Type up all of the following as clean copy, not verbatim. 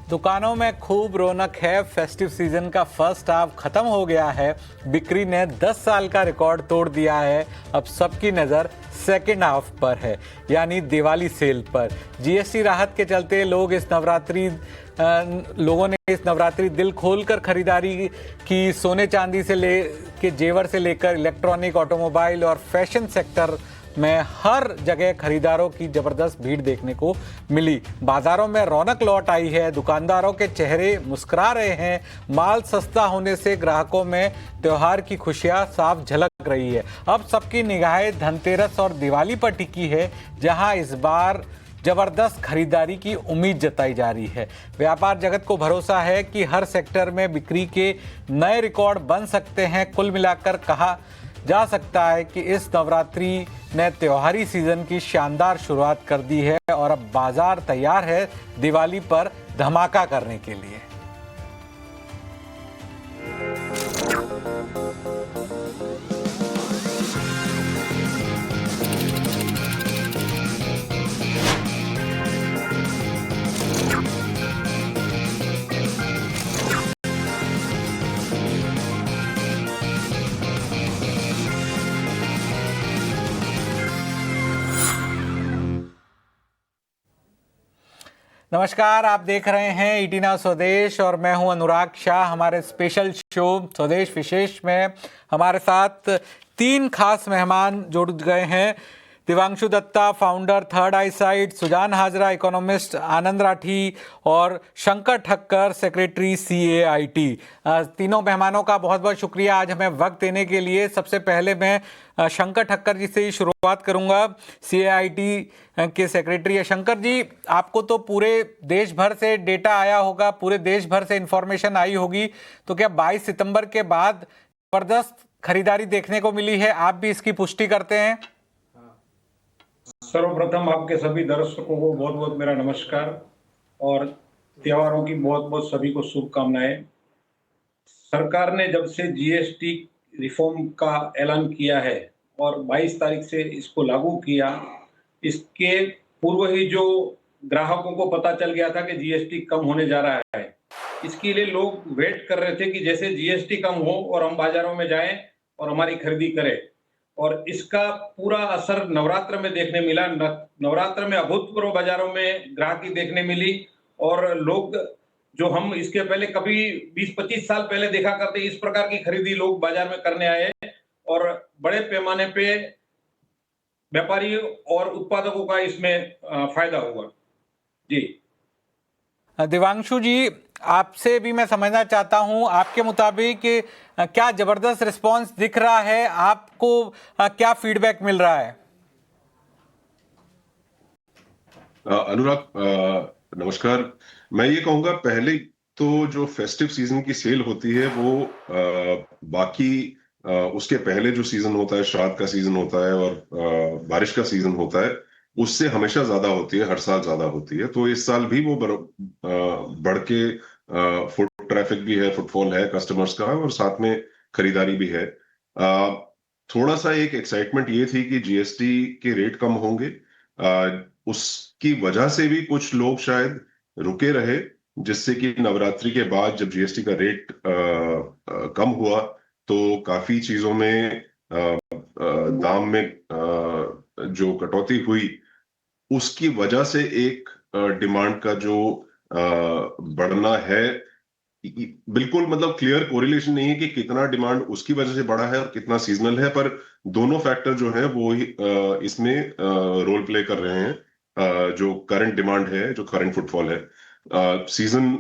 दुकानों में खूब रौनक है। फेस्टिव सीजन का फर्स्ट हाफ खत्म हो गया है। बिक्री ने 10 साल का रिकॉर्ड तोड़ दिया है। अब सबकी नज़र सेकेंड हाफ पर है, यानी दिवाली सेल पर। जीएसटी राहत के चलते लोगों ने इस नवरात्रि दिल खोलकर खरीदारी की। सोने चांदी से ले के जेवर से लेकर इलेक्ट्रॉनिक, ऑटोमोबाइल और फैशन सेक्टर में हर जगह खरीदारों की जबरदस्त भीड़ देखने को मिली। बाजारों में रौनक लौट आई है। दुकानदारों के चेहरे मुस्कुरा रहे हैं। माल सस्ता होने से ग्राहकों में त्योहार की खुशियां साफ झलक रही है। अब सबकी निगाहें धनतेरस और दिवाली पर टिकी है, जहां इस बार जबरदस्त खरीदारी की उम्मीद जताई जा रही है। व्यापार जगत को भरोसा है कि हर सेक्टर में बिक्री के नए रिकॉर्ड बन सकते हैं। कुल मिलाकर कहा जा सकता है कि इस नवरात्रि ने त्योहारी सीजन की शानदार शुरुआत कर दी है और अब बाजार तैयार है दिवाली पर धमाका करने के लिए। नमस्कार, आप देख रहे हैं ईटी नाउ स्वदेश और मैं हूं अनुराग शाह। हमारे स्पेशल शो स्वदेश विशेष में हमारे साथ 3 खास मेहमान जुड़ गए हैं। दिवांशु दत्ता, फाउंडर थर्ड आई साइट, सुजान हाजरा, इकोनॉमिस्ट, आनंद राठी और शंकर ठक्कर, सेक्रेटरी CAIT। तीनों मेहमानों का बहुत बहुत शुक्रिया आज हमें वक्त देने के लिए। सबसे पहले मैं शंकर ठक्कर जी से ही शुरुआत करूंगा। CAIT के सेक्रेटरी है शंकर जी। आपको तो पूरे देश भर से डेटा आया होगा, पूरे देश भर से इंफॉर्मेशन आई होगी, तो क्या 22 सितंबर के बाद जबरदस्त खरीदारी देखने को मिली है? आप भी इसकी पुष्टि करते हैं? सर्वप्रथम आपके सभी दर्शकों को बहुत बहुत मेरा नमस्कार और त्योहारों की बहुत बहुत सभी को शुभकामनाएं। सरकार ने जब से जीएसटी रिफॉर्म का ऐलान किया है और 22 तारीख से इसको लागू किया, इसके पूर्व ही जो ग्राहकों को पता चल गया था कि जीएसटी कम होने जा रहा है, इसके लिए लोग वेट कर रहे थे कि जैसे जीएसटी कम हो और हम बाजारों में जाएं और हमारी खरीदी करें। और इसका पूरा असर नवरात्र में देखने मिला। नवरात्र में अभूतपूर्व बाजारों में ग्राहकी देखने मिली और लोग जो हम इसके पहले कभी 20-25 साल पहले देखा करते, इस प्रकार की खरीदी लोग बाजार में करने आए और बड़े पैमाने पे व्यापारी और उत्पादकों का इसमें फायदा हुआ। जी दिवांशु जी, आपसे भी मैं समझना चाहता हूं, आपके मुताबिक क्या जबरदस्त रिस्पांस दिख रहा है? आपको क्या फीडबैक मिल रहा है? अनुराग, नमस्कार। मैं ये कहूंगा, पहले तो जो फेस्टिव सीजन की सेल होती है वो बाकी उसके पहले जो सीजन होता है, श्राद्ध का सीजन होता है और बारिश का सीजन होता है, उससे हमेशा ज्यादा होती है, हर साल ज्यादा होती है। तो इस साल भी वो बढ़ के फुट ट्रैफिक भी है, फुटफॉल है कस्टमर्स का, और साथ में खरीदारी भी है। थोड़ा सा एक एक्साइटमेंट ये थी कि जीएसटी के रेट कम होंगे, उसकी वजह से भी कुछ लोग शायद रुके रहे, जिससे कि नवरात्रि के बाद जब जीएसटी का रेट कम हुआ तो काफी चीजों में दाम में जो कटौती हुई, उसकी वजह से एक डिमांड का जो बढ़ना है, बिल्कुल मतलब क्लियर कोरिलेशन नहीं है कि कितना डिमांड उसकी वजह से बढ़ा है और कितना सीजनल है, पर दोनों फैक्टर जो है वो ही इसमें रोल प्ले कर रहे हैं। जो करंट डिमांड है, जो करंट फुटफॉल है, सीजन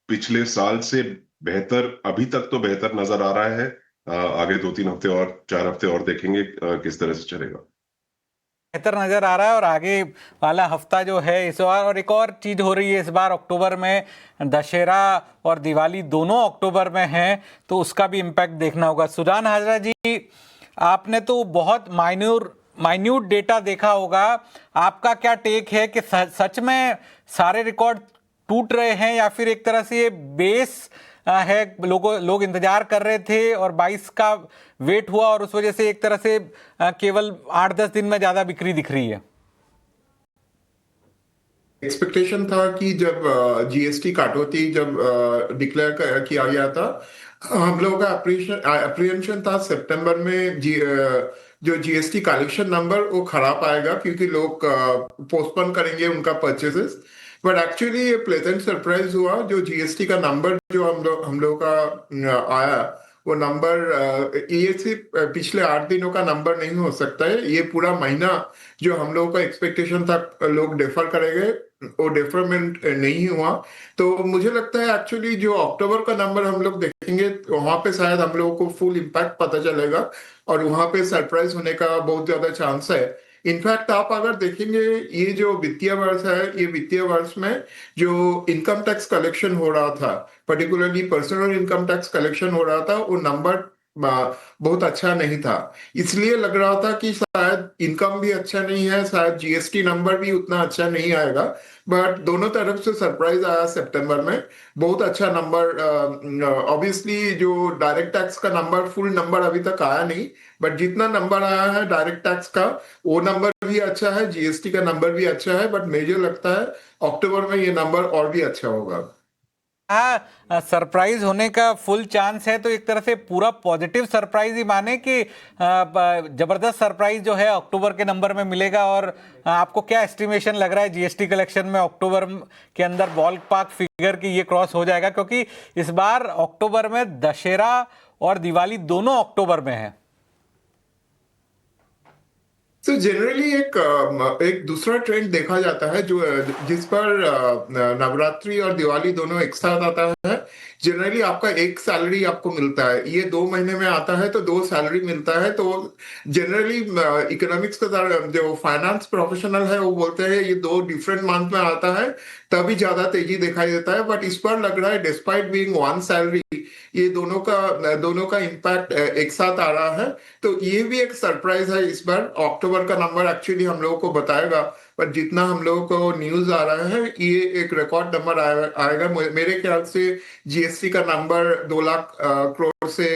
पिछले साल से बेहतर, अभी तक तो बेहतर नजर आ रहा है। आगे 2-3 हफ्ते और 4 हफ्ते और देखेंगे किस तरह से चलेगा। बेहतर नजर आ रहा है और आगे वाला हफ्ता जो है इस बार, और एक और चीज हो रही है इस बार अक्टूबर में, दशहरा और दिवाली दोनों अक्टूबर में हैं, तो उसका भी इम्पैक्ट देखना होगा। सुजान हाजरा जी, आपने तो बहुत माइन्यूट डेटा देखा होगा, आपका क्या टेक है कि सच में सारे रिकॉर्ड टूट रहे हैं या फिर एक तरह से ये बेस है, लोग इंतजार कर रहे थे और 22 का वेट हुआ और उस वजह से एक तरह से केवल 8-10 दिन में ज्यादा बिक्री दिख रही है? एक्सपेक्टेशन था कि जब जीएसटी कटौती जब डिक्लेयर किया गया था, हम लोगों का अप्रीहेंशन था सितंबर में जो जीएसटी कलेक्शन नंबर वो खराब आएगा क्योंकि लोग पोस्टपोन करेंगे उनका परचेसेस। बट एक्चुअली ये प्लेजेंट सरप्राइज हुआ, जो जीएसटी का नंबर जो हम लोग का आया, वो नंबर ये सिर्फ पिछले 8 दिनों का नंबर नहीं हो सकता है, ये पूरा महीना जो हम लोगों का एक्सपेक्टेशन था लोग डेफर करेंगे, वो डेफरमेंट नहीं हुआ। तो मुझे लगता है एक्चुअली जो अक्टूबर का नंबर हम लोग देखेंगे वहां पे शायद हम लोगों को फुल इम्पैक्ट पता चलेगा और वहां पे सरप्राइज होने का बहुत ज्यादा चांस है। इनफैक्ट आप अगर देखेंगे ये जो वित्तीय वर्ष है, ये वित्तीय वर्ष में जो इनकम टैक्स कलेक्शन हो रहा था, particularly personal income tax collection हो रहा था, वो नंबर बहुत अच्छा नहीं था। इसलिए लग रहा था कि शायद इनकम भी अच्छा नहीं है, शायद जीएसटी नंबर भी उतना अच्छा नहीं आएगा। बट दोनों तरफ से सरप्राइज आया सितंबर में, बहुत अच्छा नंबर। ऑब्वियसली जो डायरेक्ट टैक्स का नंबर, फुल नंबर अभी तक आया नहीं, बट जितना नंबर आया है डायरेक्ट टैक्स का वो नंबर भी अच्छा है, जीएसटी का नंबर भी अच्छा है। बट मुझे लगता है अक्टूबर में ये नंबर और भी अच्छा होगा। हाँ, सरप्राइज होने का फुल चांस है, तो एक तरह से पूरा पॉजिटिव सरप्राइज ही माने कि जबरदस्त सरप्राइज जो है अक्टूबर के नंबर में मिलेगा। और आपको क्या एस्टिमेशन लग रहा है जीएसटी कलेक्शन में अक्टूबर के अंदर बॉल पार्क फिगर की ये क्रॉस हो जाएगा? क्योंकि इस बार अक्टूबर में दशहरा और दिवाली दोनों अक्टूबर में है। तो जनरली एक दूसरा ट्रेंड देखा जाता है जो जिस पर नवरात्रि और दिवाली दोनों एक साथ आता है। जनरली आपका एक सैलरी आपको मिलता है, ये 2 महीने में आता है तो 2 सैलरी मिलता है। तो जनरली इकोनॉमिक्स का जो फाइनेंस प्रोफेशनल है वो बोलते हैं ये 2 डिफरेंट मंथ में आता है तभी ज्यादा तेजी दिखाई देता है। बट इस बार लग रहा है डिस्पाइट बीइंग वन सैलरी, ये दोनों का इम्पैक्ट एक साथ आ रहा है। तो ये भी एक सरप्राइज है इस बार। अक्टूबर का नंबर एक्चुअली हम लोगों को बताएगा, पर जितना हम लोगों को न्यूज आ रहा है ये एक रिकॉर्ड नंबर आएगा। मेरे ख्याल से जीएसटी का नंबर 2 लाख करोड़ से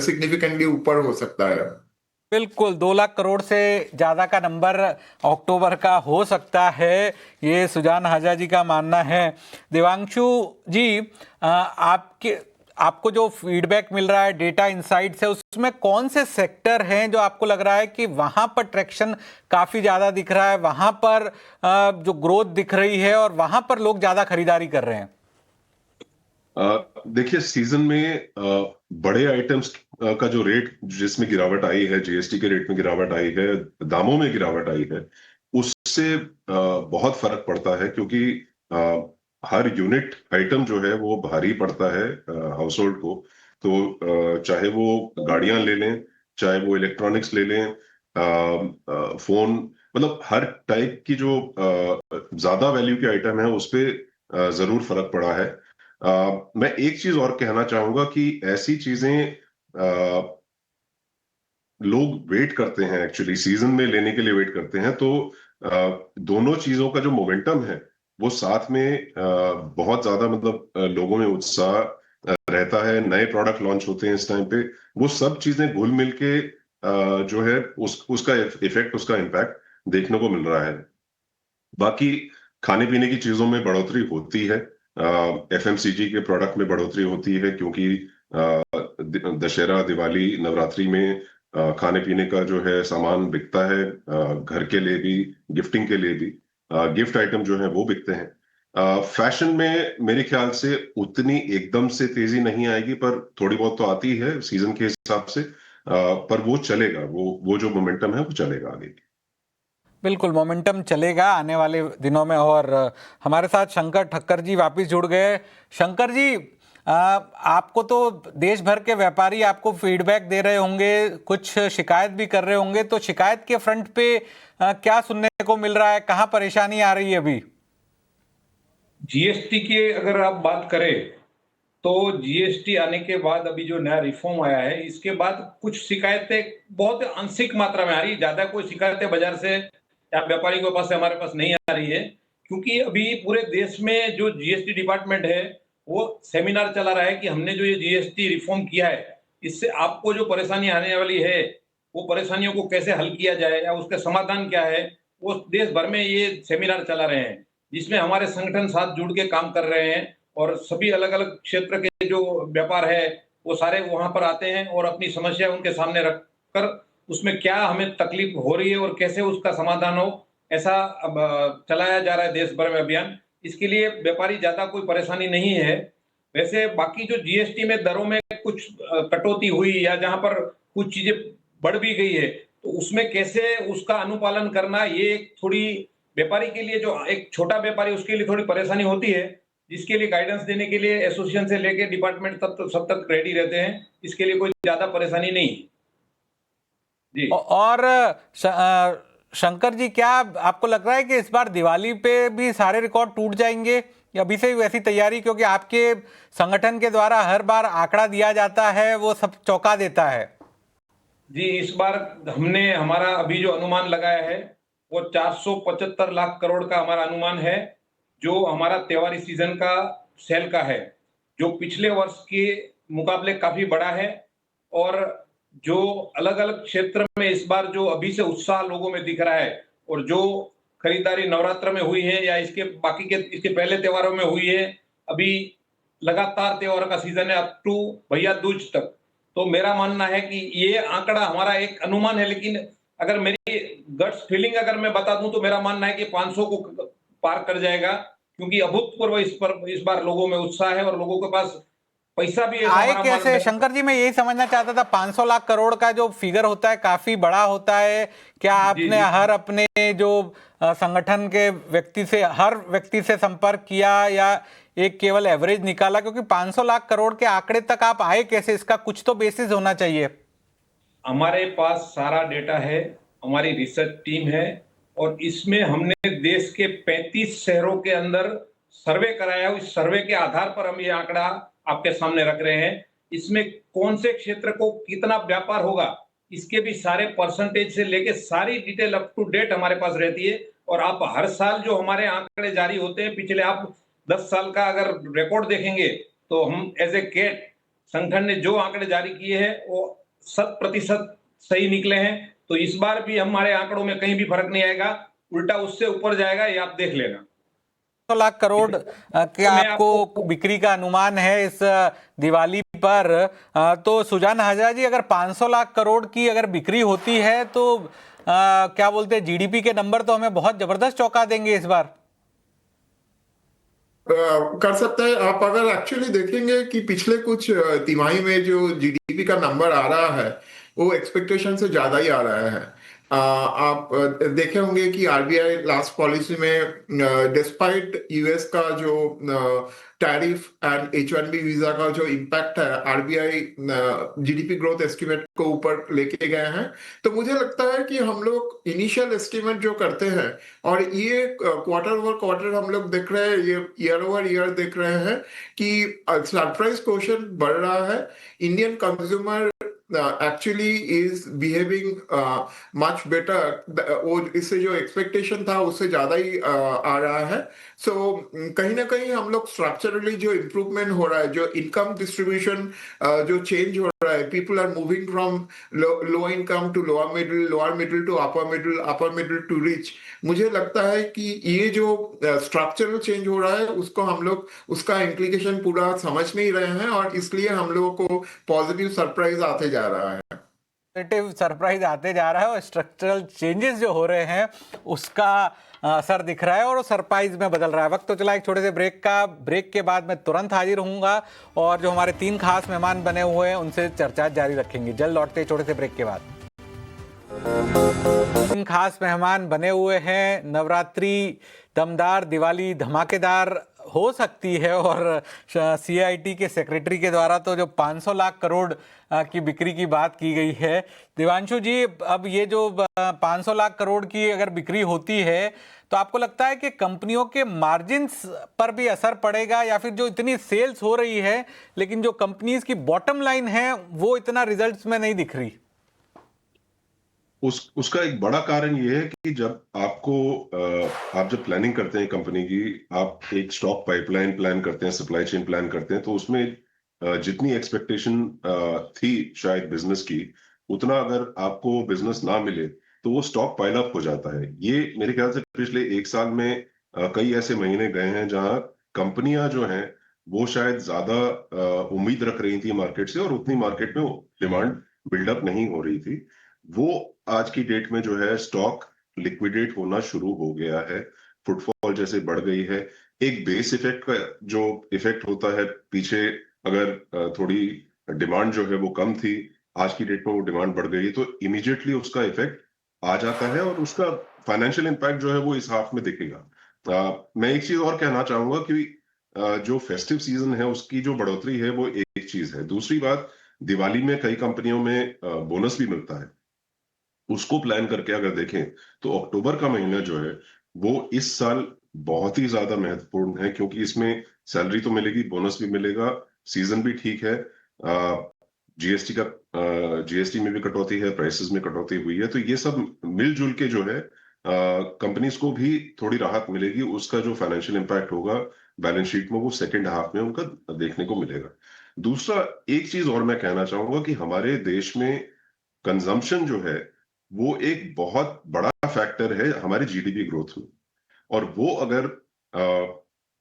सिग्निफिकेंटली ऊपर हो सकता है। बिल्कुल, 2 लाख करोड़ से ज़्यादा का नंबर अक्टूबर का हो सकता है, ये सुजान हाजा जी का मानना है। देवांशु जी, आपको जो फीडबैक मिल रहा है डेटा इनसाइट से, उसमें कौन से सेक्टर हैं जो आपको लग रहा है कि वहां पर ट्रैक्शन काफ़ी ज़्यादा दिख रहा है, वहां पर जो ग्रोथ दिख रही है और वहां पर लोग ज़्यादा खरीदारी कर रहे हैं? देखिए, सीजन में बड़े आइटम्स का जो रेट जिसमें गिरावट आई है, जीएसटी के रेट में गिरावट आई है, दामों में गिरावट आई है, उससे बहुत फर्क पड़ता है। क्योंकि हर यूनिट आइटम जो है वो भारी पड़ता है हाउस होल्ड को। तो चाहे वो गाड़ियां ले लें, चाहे वो इलेक्ट्रॉनिक्स ले लें, फोन, मतलब हर टाइप की जो ज्यादा वैल्यू के आइटम है उस पे जरूर फर्क पड़ा है। मैं एक चीज और कहना चाहूंगा कि ऐसी चीजें लोग वेट करते हैं, एक्चुअली सीजन में लेने के लिए वेट करते हैं। तो दोनों चीजों का जो मोमेंटम है वो साथ में बहुत ज्यादा, मतलब लोगों में उत्साह रहता है। नए प्रोडक्ट लॉन्च होते हैं इस टाइम पे, वो सब चीजें घुल मिल के जो है उसका इफेक्ट, उसका इम्पैक्ट देखने को मिल रहा है। बाकी खाने पीने की चीजों में बढ़ोतरी होती है, एफएमसीजी के प्रोडक्ट में बढ़ोतरी होती है, क्योंकि दशहरा, दिवाली, नवरात्रि में खाने पीने का जो है सामान बिकता है, घर के लिए भी, गिफ्टिंग के लिए भी गिफ्ट आइटम जो है वो बिकते हैं। फैशन में मेरे ख्याल से उतनी एकदम से तेजी नहीं आएगी, पर थोड़ी बहुत तो आती है सीजन के हिसाब से। पर वो चलेगा, वो जो मोमेंटम है वो चलेगा आगे। बिल्कुल, मोमेंटम चलेगा आने वाले दिनों में। और हमारे साथ शंकर ठक्कर जी वापस जुड़ गए। शंकर जी, आपको तो देश भर के व्यापारी आपको फीडबैक दे रहे होंगे, कुछ शिकायत भी कर रहे होंगे, तो शिकायत के फ्रंट पे क्या सुनने को मिल रहा है? कहाँ परेशानी आ रही है अभी? जीएसटी की अगर आप बात करें तो जीएसटी आने के बाद अभी जो नया रिफॉर्म आया है इसके बाद कुछ शिकायतें बहुत आंशिक मात्रा में आ रही है। ज्यादा कोई शिकायतें बाजार से या व्यापारी के पास से हमारे पास नहीं आ रही है, क्योंकि अभी पूरे देश में जो जीएसटी डिपार्टमेंट है वो सेमिनार चला रहा है कि हमने जो ये जीएसटी रिफॉर्म किया है इससे आपको जो परेशानी आने वाली है वो परेशानियों को कैसे हल किया जाए या उसका समाधान क्या है, वो देश भर में ये सेमिनार चला रहे हैं। जिसमें हमारे संगठन साथ जुड़ के काम कर रहे हैं और सभी अलग अलग क्षेत्र के जो व्यापार है वो सारे वहां पर आते हैं और अपनी समस्या उनके सामने रखकर उसमें क्या हमें तकलीफ हो रही है और कैसे उसका समाधान हो, ऐसा अब चलाया जा रहा है देश भर में अभियान। इसके लिए व्यापारी ज्यादा कोई परेशानी नहीं है। वैसे बाकी जो जीएसटी में दरों में कुछ कटौती हुई या जहां पर कुछ चीजें बढ़ भी गई है, तो उसमें कैसे उसका अनुपालन करना, ये एक थोड़ी व्यापारी के लिए, जो एक छोटा व्यापारी उसके लिए थोड़ी परेशानी होती है, जिसके लिए गाइडेंस देने के लिए एसोसिएशन से लेके डिपार्टमेंट तक तो सब तक रेडी रहते हैं। इसके लिए कोई ज्यादा परेशानी नहीं जी। और शंकर जी, क्या आपको लग रहा है कि इस बार दिवाली पे भी सारे रिकॉर्ड टूट जाएंगे या अभी से ही वैसी तैयारी, क्योंकि आपके संगठन के द्वारा हर बार आंकड़ा दिया जाता है वो सब चौंका देता है? जी, इस बार हमने हमारा अभी जो अनुमान लगाया है वो 475 लाख करोड़ का हमारा अनुमान है, जो हमारा त्योहारी सीजन का सेल का है, जो पिछले वर्ष के मुकाबले काफी बड़ा है। और जो अलग अलग क्षेत्र में इस बार जो अभी से उत्साह लोगों में दिख रहा है और जो खरीदारी नवरात्र में हुई है या इसके बाकी के इसके पहले त्योहारों में हुई है, अभी लगातार त्योहार का सीजन है अप टू भैया दूज तक। तो मेरा मानना है कि ये आंकड़ा हमारा एक अनुमान है, लेकिन अगर मेरी गट्स फीलिंग अगर मैं बता दूं तो मेरा मानना है कि 500 को पार कर जाएगा, क्योंकि अभूतपूर्व इस बार लोगों में उत्साह है और लोगों के पास पैसा भी, ऐसा आए हमारा कैसे? शंकर जी, मैं यही समझना चाहता था, 500 लाख करोड़ का जो फिगर होता है काफी बड़ा होता है। क्या जी आपने जी हर अपने जो संगठन के व्यक्ति से, हर व्यक्ति से संपर्क किया या एक केवल एवरेज निकाला? क्योंकि 500 लाख करोड़ के आंकड़े तक आप आए कैसे? इसका कुछ तो बेसिस होना चाहिए। हमारे पास सारा डेटा है, हमारी रिसर्च टीम है और इसमें हमने देश के 35 शहरों के अंदर सर्वे कराया है। उस सर्वे के आधार पर हम ये आंकड़ा आपके सामने रख रहे हैं। इसमें कौन से क्षेत्र को कितना व्यापार होगा, इसके भी सारे परसेंटेज से लेके सारी डिटेल अप टू डेट हमारे पास रहती है। और आप हर साल जो हमारे आंकड़े जारी होते हैं, पिछले आप 10 साल का अगर रिकॉर्ड देखेंगे तो हम एज ए कैट संगठन ने जो आंकड़े जारी किए हैं वो 100% सही निकले हैं। तो इस बार भी हमारे आंकड़ों में कहीं भी फर्क नहीं आएगा, उल्टा उससे ऊपर जाएगा, ये आप देख लेना। 100 लाख करोड़ क्या तो मैं आपको बिक्री का अनुमान है इस दिवाली पर? तो सुजान हाजरा जी, अगर 500 लाख करोड़ की अगर बिक्री होती है तो क्या बोलते हैं, जीडीपी के नंबर तो हमें बहुत जबरदस्त चौंका देंगे इस बार। कर सकते हैं आप। अगर एक्चुअली देखेंगे कि पिछले कुछ तिमाही में जो जीडीपी का नंबर आ रहा है वो एक्सपेक्टेशन से ज्यादा ही आ रहा है। आप देखे होंगे कि आरबीआई लास्ट पॉलिसी में डिस्पाइट यूएस का जो टैरिफ एंड H1B वीजा का जो इम्पैक्ट है, आरबीआई जीडीपी ग्रोथ एस्टिमेट को ऊपर लेके गए हैं। तो मुझे लगता है कि हम लोग इनिशियल एस्टिमेट जो करते हैं और ये क्वार्टर ओवर क्वार्टर हम लोग देख रहे हैं, ये ईयर ओवर ईयर देख रहे हैं कि सरप्राइज क्वेश्चन बढ़ रहा है। Indian consumer actually is behaving much better. वो इससे जो एक्सपेक्टेशन था उससे ज्यादा ही आ रहा है। सो कहीं ना कहीं हम लोग स्ट्रक्चरली जो इम्प्रूवमेंट हो रहा है, जो इनकम डिस्ट्रीब्यूशन जो चेंज हो रहा है, people are moving from low income to lower middle to upper middle to rich. मुझे लगता है कि ये जो स्ट्रक्चरल चेंज हो रहा है उसको हम लोग उसका इंप्लीकेशन पूरा समझ नहीं रहे हैं और इसलिए हम लोगों को पॉजिटिव सरप्राइज आते जा रहा है। पॉजिटिव सरप्राइज आते जा रहा है और स्ट्रक्चरल चेंजेस जो हो रहे हैं उसका असर दिख रहा है और सरप्राइज में बदल रहा है। वक्त तो चला एक छोटे से ब्रेक का। ब्रेक के बाद मैं तुरंत हाजिर होऊंगा और जो हमारे 3 खास मेहमान बने हुए हैं उनसे चर्चा जारी रखेंगे। जल्द लौटते छोटे से ब्रेक के बाद। 3 खास मेहमान बने हुए हैं। नवरात्रि दमदार, दिवाली धमाकेदार हो सकती है और सीआईटी के सेक्रेटरी के द्वारा तो जो 500 लाख करोड़ की बिक्री की बात की गई है। देवांशु जी, अब ये जो 500 लाख करोड़ की अगर बिक्री होती है तो आपको लगता है कि कंपनियों के मार्जिन्स पर भी असर पड़ेगा, या फिर जो इतनी सेल्स हो रही है लेकिन जो कंपनीज की बॉटम लाइन है वो इतना रिजल्ट्स में नहीं दिख रही? उसका एक बड़ा कारण ये है कि जब आप जब प्लानिंग करते हैं कंपनी की, आप एक स्टॉक पाइपलाइन प्लान करते हैं, सप्लाई चेन प्लान करते हैं, तो उसमें जितनी एक्सपेक्टेशन थी शायद बिजनेस की, उतना अगर आपको बिजनेस ना मिले तो वो स्टॉक पाइल अप हो जाता है। ये मेरे ख्याल से पिछले 1 साल में कई ऐसे महीने गए हैं जहां कंपनियां जो हैं वो शायद ज्यादा उम्मीद रख रही थी मार्केट से और उतनी मार्केट में डिमांड बिल्डअप नहीं हो रही थी। वो आज की डेट में जो है स्टॉक लिक्विडेट होना शुरू हो गया है, फुटफॉल जैसे बढ़ गई है। एक बेस इफेक्ट का जो इफेक्ट होता है पीछे, अगर थोड़ी डिमांड जो है वो कम थी, आज की डेट में वो डिमांड बढ़ गई तो इमीडिएटली उसका इफेक्ट आ जाता है और उसका फाइनेंशियल इंपैक्ट जो है वो इस हाफ में दिखेगा। मैं एक चीज और कहना चाहूंगा कि जो फेस्टिव सीजन है उसकी जो बढ़ोतरी है वो एक चीज है। दूसरी बात, दिवाली में कई कंपनियों में बोनस भी मिलता है। उसको प्लान करके अगर देखें तो अक्टूबर का महीना जो है वो इस साल बहुत ही ज्यादा महत्वपूर्ण है, क्योंकि इसमें सैलरी तो मिलेगी, बोनस भी मिलेगा, सीजन भी ठीक है, जीएसटी का जीएसटी में भी कटौती है, प्राइसेस में कटौती हुई है, तो ये सब मिलजुल के जो है कंपनीज को भी थोड़ी राहत मिलेगी। उसका जो फाइनेंशियल इंपैक्ट होगा बैलेंस शीट में वो सेकेंड हाफ में उनका देखने को मिलेगा। दूसरा एक चीज और मैं कहना चाहूंगा कि हमारे देश में कंजम्पशन जो है वो एक बहुत बड़ा फैक्टर है हमारे जीडीपी ग्रोथ में, और वो अगर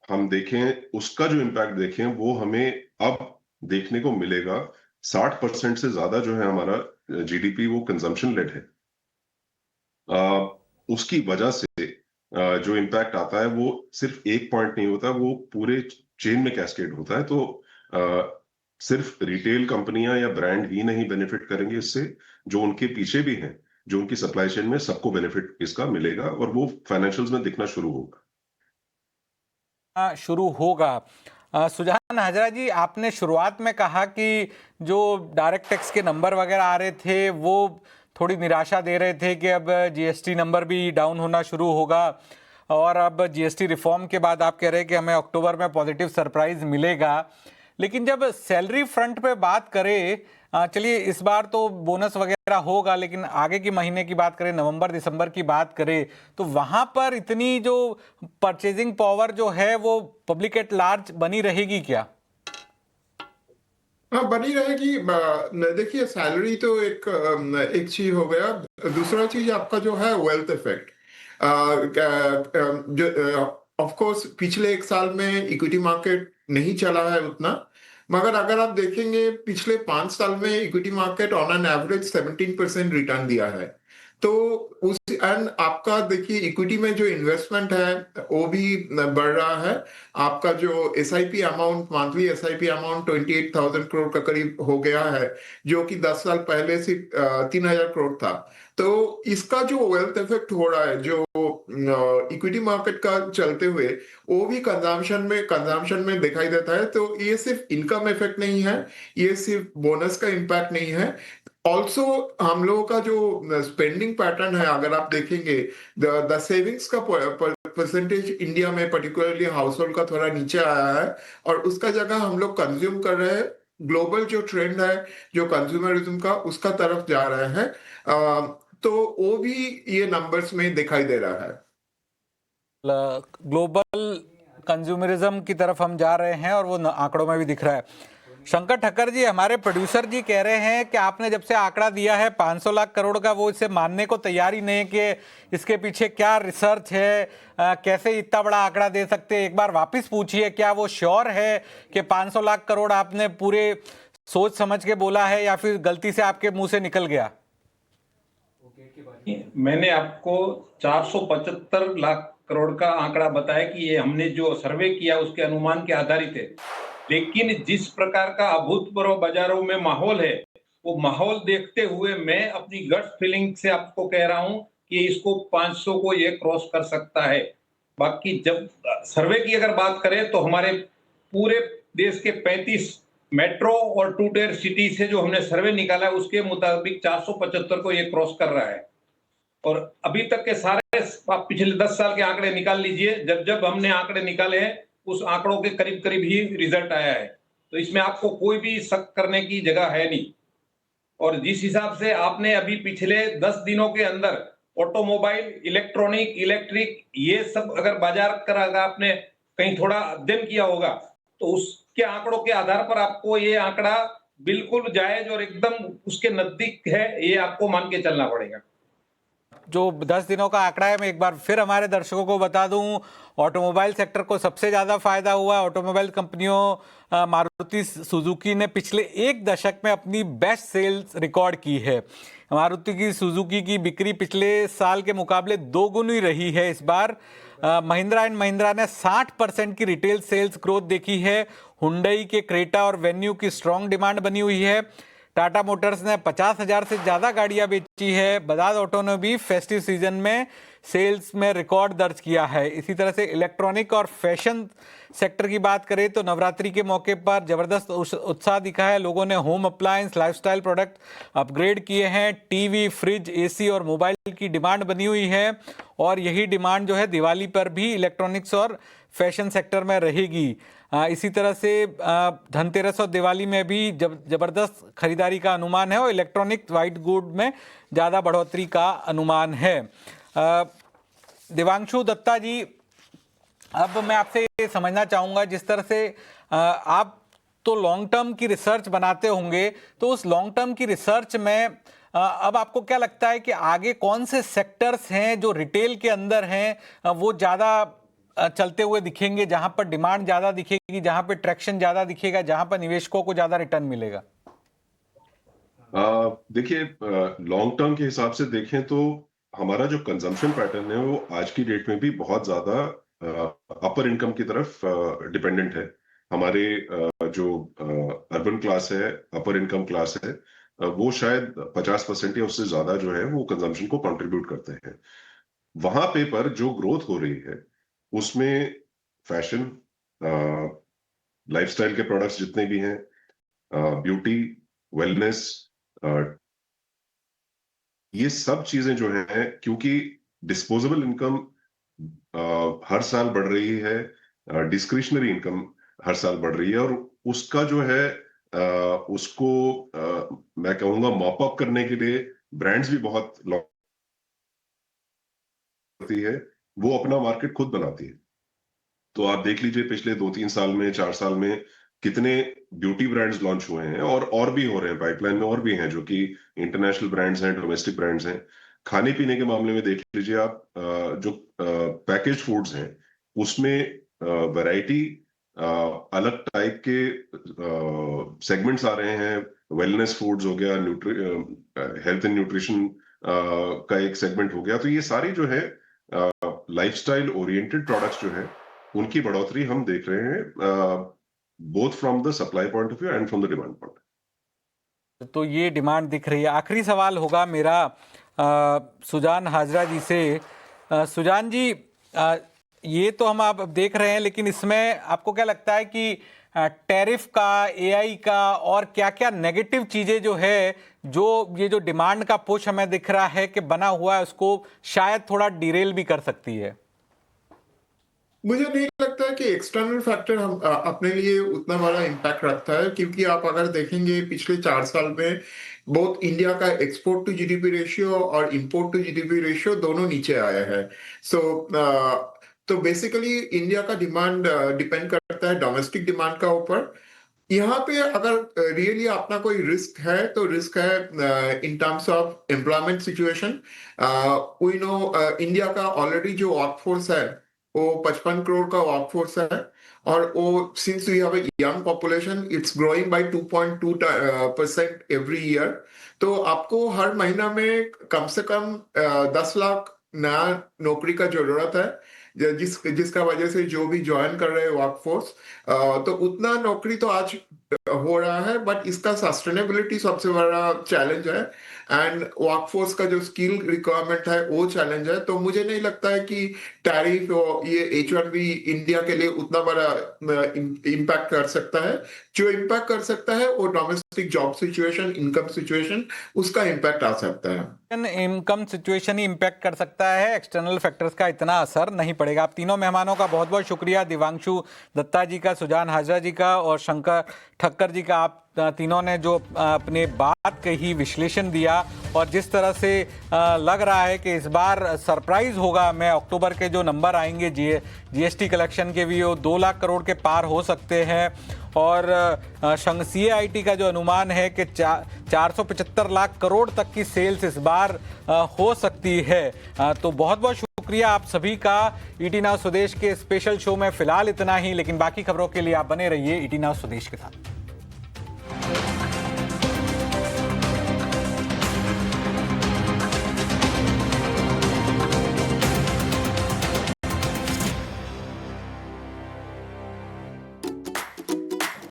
हम देखें, उसका जो इम्पैक्ट देखें वो हमें अब देखने को मिलेगा। 60% से ज्यादा जो है हमारा जीडीपी वो कंजम्पशन लेड है। उसकी वजह से जो इम्पैक्ट आता है वो सिर्फ एक पॉइंट नहीं होता, वो पूरे चेन में कैस्केड होता है। तो सिर्फ रिटेल कंपनियां या ब्रांड ही नहीं बेनिफिट करेंगे इससे, जो उनके पीछे भी हैं, जो उनकी सप्लाई चेन में, सबको बेनिफिट इसका मिलेगा और वो फाइनेंशियल्स में दिखना शुरू होगा। शुरू होगा। सुजान हाजरा जी, आपने शुरुआत में कहा कि जो डायरेक्ट टैक्स के नंबर वगैरह आ रहे थे वो थोड़ी निराशा दे रहे थे कि अब जीएसटी नंबर भी डाउन होना शुरू होगा, और अब जीएसटी रिफॉर्म के बाद आप कह रहे हैं कि हमें अक्टूबर में पॉजिटिव सरप्राइज मिलेगा। लेकिन जब सैलरी फ्रंट पे बात करें, चलिए इस बार तो बोनस वगैरह होगा, लेकिन आगे की महीने की बात करें, नवंबर दिसंबर की बात करें, तो वहां पर इतनी जो परचेजिंग पावर जो है वो पब्लिक एट लार्ज बनी रहेगी क्या? हाँ, बनी रहेगी। देखिए, सैलरी तो एक चीज हो गया। दूसरा चीज आपका जो है वेल्थ इफेक्ट। जो ऑफ कोर्स पिछले एक साल में इक्विटी मार्केट नहीं चला है उतना, मगर अगर आप देखेंगे पिछले 5 साल में equity market on an average 17% return दिया है। तो उस एंड आपका देखिए इक्विटी में जो इन्वेस्टमेंट है वो भी बढ़ रहा है। आपका जो SIP amount, monthly SIP amount 28,000 crore का करीब हो गया है, जो कि 10 साल पहले सिर्फ 3,000 करोड़ था। तो इसका जो वेल्थ इफेक्ट हो रहा है जो इक्विटी मार्केट का चलते हुए, वो भी कंजम्पशन में दिखाई देता है। तो ये सिर्फ इनकम इफेक्ट नहीं है, ये सिर्फ बोनस का इम्पैक्ट नहीं है। ऑल्सो हम लोगों का जो स्पेंडिंग पैटर्न है, अगर आप देखेंगे द सेविंग्स का परसेंटेज इंडिया में पर्टिकुलरली हाउस होल्ड का थोड़ा नीचे आया है, और उसका जगह हम लोग कंज्यूम कर रहे हैं। ग्लोबल जो ट्रेंड है जो कंज्यूमरिज्म का, उसका तरफ जा रहे हैं। तो वो भी ये नंबर्स में दिखाई दे रहा है। ग्लोबल कंज्यूमरिज्म की तरफ हम जा रहे हैं और वो आंकड़ों में भी दिख रहा है। शंकर ठक्कर जी, हमारे प्रोड्यूसर जी कह रहे हैं कि आपने जब से आंकड़ा दिया है 500 लाख करोड़ का, वो इसे मानने को तैयार ही नहीं है कि इसके पीछे क्या रिसर्च है, कैसे इतना बड़ा आंकड़ा दे सकते हैं। एक बार वापस पूछिए, क्या वो श्योर है कि 500 लाख करोड़ आपने पूरे सोच समझ के बोला है या फिर गलती से आपके मुंह से निकल गया? मैंने आपको 475 लाख करोड़ का आंकड़ा बताया कि ये हमने जो सर्वे किया उसके अनुमान के आधारित है। लेकिन जिस प्रकार का अभूतपूर्व बाजारों में माहौल है, वो माहौल देखते हुए मैं अपनी गट फीलिंग से आपको कह रहा हूं कि इसको 500 को ये क्रॉस कर सकता है। बाकी जब सर्वे की अगर बात करें तो हमारे पूरे देश के 35 मेट्रो और 2 टियर सिटी से जो हमने सर्वे निकाला है उसके मुताबिक 475 को ये क्रॉस कर रहा है। और अभी तक के सारे आप पिछले 10 साल के आंकड़े निकाल लीजिए, जब जब हमने आंकड़े निकाले हैं उस आंकड़ों के करीब करीब ही रिजल्ट आया है। तो इसमें आपको कोई भी शक करने की जगह है नहीं। और जिस हिसाब से आपने अभी पिछले 10 दिनों के अंदर ऑटोमोबाइल, इलेक्ट्रॉनिक, इलेक्ट्रिक, ये सब अगर बाजार का अगर आपने कहीं थोड़ा अध्ययन किया होगा तो उसके आंकड़ों के आधार पर आपको ये आंकड़ा बिल्कुल जायज और एकदम उसके नजदीक है, ये आपको मान के चलना पड़ेगा। जो 10 दिनों का आंकड़ा है, मैं एक बार फिर हमारे दर्शकों को बता दूं, ऑटोमोबाइल सेक्टर को सबसे ज़्यादा फायदा हुआ है। ऑटोमोबाइल कंपनियों मारुति सुजुकी ने पिछले एक दशक में अपनी बेस्ट सेल्स रिकॉर्ड की है। मारुति की सुजुकी की बिक्री पिछले साल के मुकाबले दोगुनी रही है इस बार। महिंद्रा एंड महिंद्रा ने 60% की रिटेल सेल्स ग्रोथ देखी है। हुंडई के क्रेटा और वेन्यू की स्ट्रॉन्ग डिमांड बनी हुई है। टाटा मोटर्स ने 50,000 से ज़्यादा गाड़ियां बेची है। बजाज ऑटो ने भी फेस्टिव सीजन में सेल्स में रिकॉर्ड दर्ज किया है। इसी तरह से इलेक्ट्रॉनिक और फैशन सेक्टर की बात करें तो नवरात्रि के मौके पर जबरदस्त उत्साह दिखा है। लोगों ने home appliance, lifestyle product upgrade किए हैं। टीवी, फ्रिज, एसी और मोबाइल की डिमांड बनी हुई है और यही डिमांड जो है दिवाली पर भी इलेक्ट्रॉनिक्स और फैशन सेक्टर में रहेगी। इसी तरह से धनतेरस और दिवाली में भी जबरदस्त खरीदारी का अनुमान है और इलेक्ट्रॉनिक वाइट गुड में ज़्यादा बढ़ोतरी का अनुमान है। देवांशु दत्ता जी, अब मैं आपसे ये समझना चाहूँगा, जिस तरह से आप तो लॉन्ग टर्म की रिसर्च बनाते होंगे, तो उस लॉन्ग टर्म की रिसर्च में अब आपको क्या लगता है कि आगे कौन से सेक्टर्स हैं जो रिटेल के अंदर हैं वो ज़्यादा चलते हुए दिखेंगे, जहां पर डिमांड ज्यादा दिखेगी, जहां पर ट्रैक्शन ज्यादा दिखेगा, जहां पर निवेशकों को ज्यादा रिटर्न मिलेगा? देखिए, लॉन्ग टर्म के हिसाब से देखें तो हमारा जो कंजम्पशन पैटर्न है वो आज की डेट में भी बहुत ज्यादा अपर इनकम की तरफ डिपेंडेंट है। हमारे जो अर्बन क्लास है, अपर इनकम क्लास है, वो शायद 50% या उससे ज्यादा जो है वो कंजम्पशन को कंट्रीब्यूट करते हैं। वहां पे पर जो ग्रोथ हो रही है उसमें फैशन, लाइफस्टाइल के प्रोडक्ट्स जितने भी हैं, ब्यूटी, वेलनेस, ये सब चीजें जो हैं, क्योंकि डिस्पोजेबल इनकम हर साल बढ़ रही है, डिस्क्रिशनरी इनकम हर साल बढ़ रही है और उसका जो है उसको मैं कहूंगा मॉप अप करने के लिए ब्रांड्स भी बहुत होती है, वो अपना मार्केट खुद बनाती है। तो आप देख लीजिए पिछले 2-3 साल में, 4 साल में कितने ब्यूटी ब्रांड्स लॉन्च हुए हैं और भी हो रहे हैं, पाइपलाइन में और भी हैं जो कि इंटरनेशनल ब्रांड्स हैं, डोमेस्टिक ब्रांड्स हैं। खाने पीने के मामले में देख लीजिए आप, जो पैकेज फूड्स हैं उसमें वैरायटी, अलग टाइप के सेगमेंट्स आ रहे हैं। वेलनेस फूड्स हो गया, हेल्थ एंड न्यूट्रिशन का एक सेगमेंट हो गया। तो ये सारी जो है लाइफस्टाइल ओरिएंटेड प्रोडक्ट्स जो है उनकी बढ़ोतरी हम देख रहे हैं, both from the supply point of view and from the demand point. तो ये डिमांड दिख रही है। आखिरी सवाल होगा मेरा सुजान हाजरा जी से। सुजान जी, ये तो हम आप देख रहे हैं, लेकिन इसमें आपको क्या लगता है कि टैरिफ का, एआई का और क्या क्या नेगेटिव चीजें जो है, जो ये जो डिमांड का पुश हमें दिख रहा है कि बना हुआ है, उसको शायद थोड़ा डिरेल भी कर सकती है? मुझे नहीं लगता है कि एक्सटर्नल फैक्टर हम अपने लिए उतना बड़ा इम्पैक्ट रखता है, क्योंकि आप अगर देखेंगे पिछले 4 साल में बहुत इंडिया का एक्सपोर्ट टू जीडीपी रेशियो और इंपोर्ट टू जीडीपी रेशियो दोनों नीचे आया है। तो बेसिकली इंडिया का डिमांड डिपेंड करता है डोमेस्टिक डिमांड का ऊपर। यहाँ पे अगर रियली अपना कोई रिस्क है तो रिस्क है in terms of employment situation. We know India का ऑलरेडी जो वर्कफोर्स है वो 55 करोड़ का वर्कफोर्स है और वो since we have a young population it's growing by 2.2% every year. तो आपको हर महीना में कम से कम 10 लाख नया नौकरी का जरूरत है, जिसका वजह से जो भी ज्वाइन कर रहे हैं वर्कफोर्स, तो उतना नौकरी तो आज हो रहा है, बट इसका सस्टेनेबिलिटी सबसे बड़ा चैलेंज है एंड वर्कफोर्स का जो स्किल रिक्वायरमेंट है वो चैलेंज है। तो मुझे नहीं लगता है कि टैरिफ और ये H1B इंडिया के लिए उतना बड़ा इम्पैक्ट कर सकता है। जो इम्पैक्ट कर सकता है वो domestic job situation, income situation, उसका इम्पैक्ट आ सकता है। इनकम सिचुएशन ही इम्पैक्ट कर सकता है, एक्सटर्नल फैक्टर्स का इतना असर नहीं पड़ेगा। आप तीनों मेहमानों का बहुत बहुत शुक्रिया, दिवांशु दत्ता जी का, सुजान हाजरा जी का और शंकर ठक्कर जी का। आप तीनों ने जो अपने बात कही, विश्लेषण दिया और जिस तरह से लग रहा है कि इस बार सरप्राइज होगा, मैं अक्टूबर के जो नंबर आएंगे जीएसटी कलेक्शन के भी, वो 2 लाख करोड़ के पार हो सकते हैं और CIIT का जो अनुमान है कि 475 लाख करोड़ तक की सेल्स इस बार हो सकती है। तो बहुत बहुत शुक्रिया आप सभी का ET नाउ स्वदेश के स्पेशल शो में। फिलहाल इतना ही, लेकिन बाकी खबरों के लिए आप बने रहिए ET नाउ स्वदेश के साथ।